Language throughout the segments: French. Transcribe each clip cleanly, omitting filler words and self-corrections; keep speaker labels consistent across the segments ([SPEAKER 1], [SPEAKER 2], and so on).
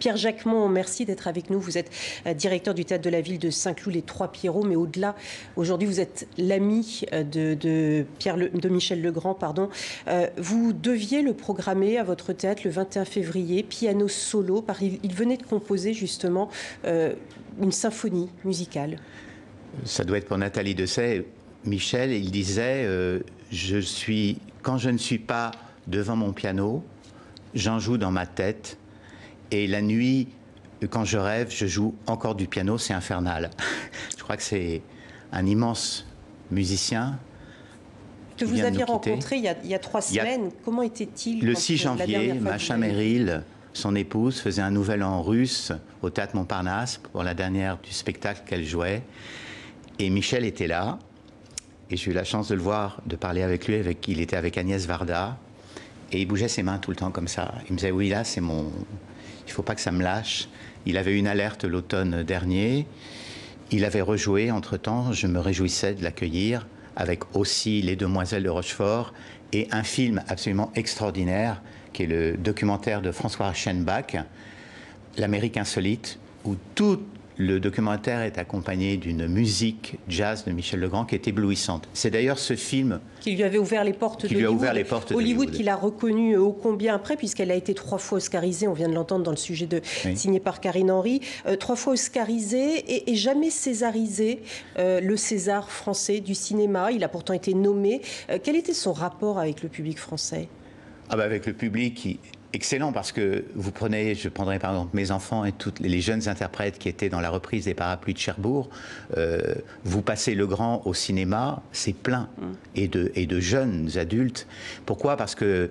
[SPEAKER 1] Pierre Jacquemont, merci d'être avec nous. Vous êtes directeur du Théâtre de la Ville de Saint-Cloud, les Trois Pierrots, mais au-delà, aujourd'hui, vous êtes l'ami de Michel Legrand. Vous deviez le programmer à votre théâtre le 21 février, piano solo, parce qu'il venait de composer justement une symphonie musicale.
[SPEAKER 2] Ça doit être pour Nathalie Dessay. Michel, il disait quand je ne suis pas devant mon piano, j'en joue dans ma tête. Et la nuit, quand je rêve, je joue encore du piano, c'est infernal. Je crois que c'est un immense musicien.
[SPEAKER 1] Que vous aviez rencontré il y a 3 semaines. Comment était-il?
[SPEAKER 2] Le 6 janvier, Macha Merrill, son épouse, faisait un nouvel an russe au Théâtre Montparnasse pour la dernière du spectacle qu'elle jouait. Et Michel était là. Et j'ai eu la chance de le voir, de parler avec lui. Il était avec Agnès Varda. Et il bougeait ses mains tout le temps comme ça. Il me disait, oui, là, c'est mon... Il ne faut pas que ça me lâche. Il avait une alerte l'automne dernier. Il avait rejoué entre-temps. Je me réjouissais de l'accueillir avec aussi Les Demoiselles de Rochefort et un film absolument extraordinaire qui est le documentaire de François Reichenbach, L'Amérique insolite, où tout le documentaire est accompagné d'une musique jazz de Michel Legrand qui est éblouissante. C'est d'ailleurs ce film
[SPEAKER 1] qui lui avait ouvert les portes d'Hollywood, qu'il a reconnu ô combien après, puisqu'elle a été 3 fois oscarisée, on vient de l'entendre dans le sujet signé par Karine Henry, 3 fois oscarisée et jamais césarisée, le César français du cinéma. Il a pourtant été nommé. Quel était son rapport avec le public français?
[SPEAKER 2] Avec le public, excellent, parce que je prendrai par exemple mes enfants et tous les jeunes interprètes qui étaient dans la reprise des Parapluies de Cherbourg. Vous passez Legrand au cinéma, c'est plein, et de jeunes adultes. Pourquoi? Parce que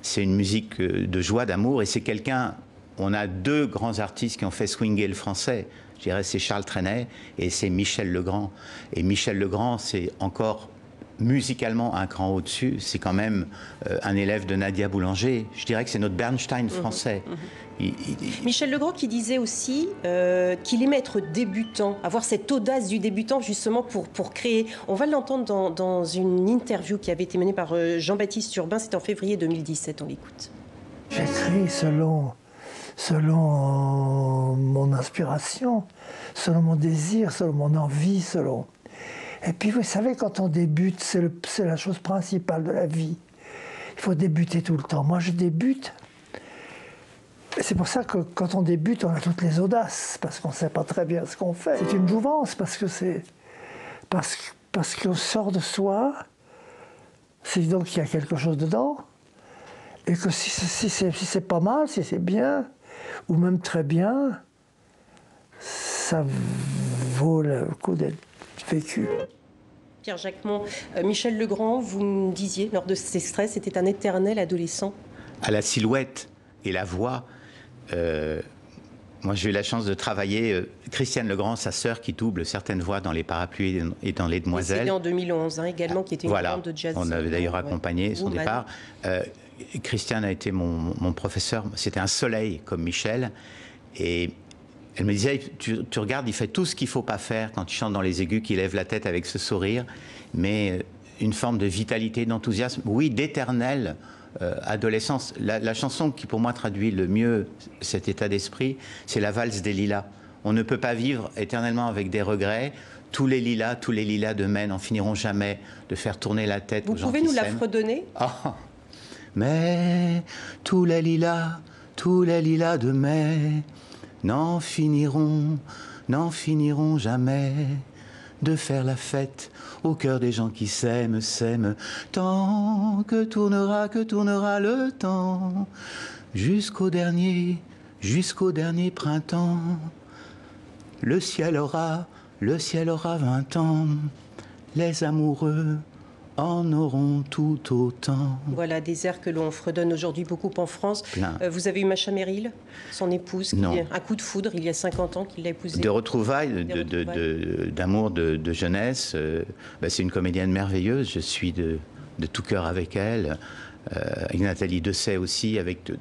[SPEAKER 2] c'est une musique de joie, d'amour, et c'est quelqu'un... On a 2 grands artistes qui ont fait swinguer le français. Je dirais, c'est Charles Trenet et c'est Michel Legrand. Et Michel Legrand, c'est encore... musicalement un cran au-dessus, c'est quand même un élève de Nadia Boulanger. Je dirais que c'est notre Bernstein français.
[SPEAKER 1] Michel Legrand qui disait aussi qu'il aimait être débutant, avoir cette audace du débutant justement pour créer. On va l'entendre dans une interview qui avait été menée par Jean-Baptiste Urbain, c'était en février 2017, on l'écoute.
[SPEAKER 3] J'écris selon mon inspiration, selon mon désir, selon mon envie, selon... Et puis, vous savez, quand on débute, c'est la chose principale de la vie. Il faut débuter tout le temps. Moi, je débute. C'est pour ça que quand on débute, on a toutes les audaces, parce qu'on ne sait pas très bien ce qu'on fait. C'est une jouvence, parce qu'on sort de soi, c'est donc qu'il y a quelque chose dedans, et que si c'est pas mal, si c'est bien, ou même très bien, ça vaut le coup d'être vécu.
[SPEAKER 1] Pierre Jacquemont, Michel Legrand, vous me disiez lors de cet extrait, c'était un éternel adolescent.
[SPEAKER 2] À la silhouette et la voix, moi j'ai eu la chance de travailler, Christiane Legrand, sa sœur, qui double certaines voix dans Les Parapluies et dans Les Demoiselles.
[SPEAKER 1] C'était en 2011 également, qui était une grande de jazz.
[SPEAKER 2] On avait d'ailleurs accompagné son départ. Christiane a été mon professeur, c'était un soleil comme Michel, et elle me disait, tu regardes, il fait tout ce qu'il ne faut pas faire quand il chante dans les aigus, qu'il lève la tête avec ce sourire, mais une forme de vitalité, d'enthousiasme, oui, d'éternelle adolescence. La chanson qui, pour moi, traduit le mieux cet état d'esprit, c'est la valse des lilas. On ne peut pas vivre éternellement avec des regrets. Tous les lilas de mai n'en finiront jamais de faire tourner la tête aux gens qui s'aiment.
[SPEAKER 1] Vous pouvez nous la fredonner?
[SPEAKER 2] Mais tous les lilas de mai n'en finiront jamais de faire la fête au cœur des gens qui s'aiment, tant que tournera le temps, jusqu'au dernier printemps. Le ciel aura 20 ans, les amoureux en auront tout autant.
[SPEAKER 1] Voilà, des airs que l'on fredonne aujourd'hui beaucoup en France. Vous avez eu Macha Merrill, son épouse, un coup de foudre il y a 50 ans qu'il l'a épousée.
[SPEAKER 2] De retrouvailles, d'amour, de jeunesse. C'est une comédienne merveilleuse. Je suis de tout cœur avec elle. Avec Nathalie Dessay aussi, avec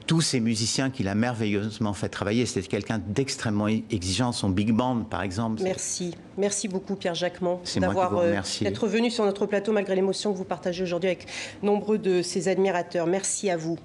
[SPEAKER 2] tous ces musiciens qu'il a merveilleusement fait travailler. C'était quelqu'un d'extrêmement exigeant, son big band par exemple.
[SPEAKER 1] Merci beaucoup Pierre Jacquemont d'être venu sur notre plateau malgré l'émotion que vous partagez aujourd'hui avec nombreux de ses admirateurs. Merci à vous.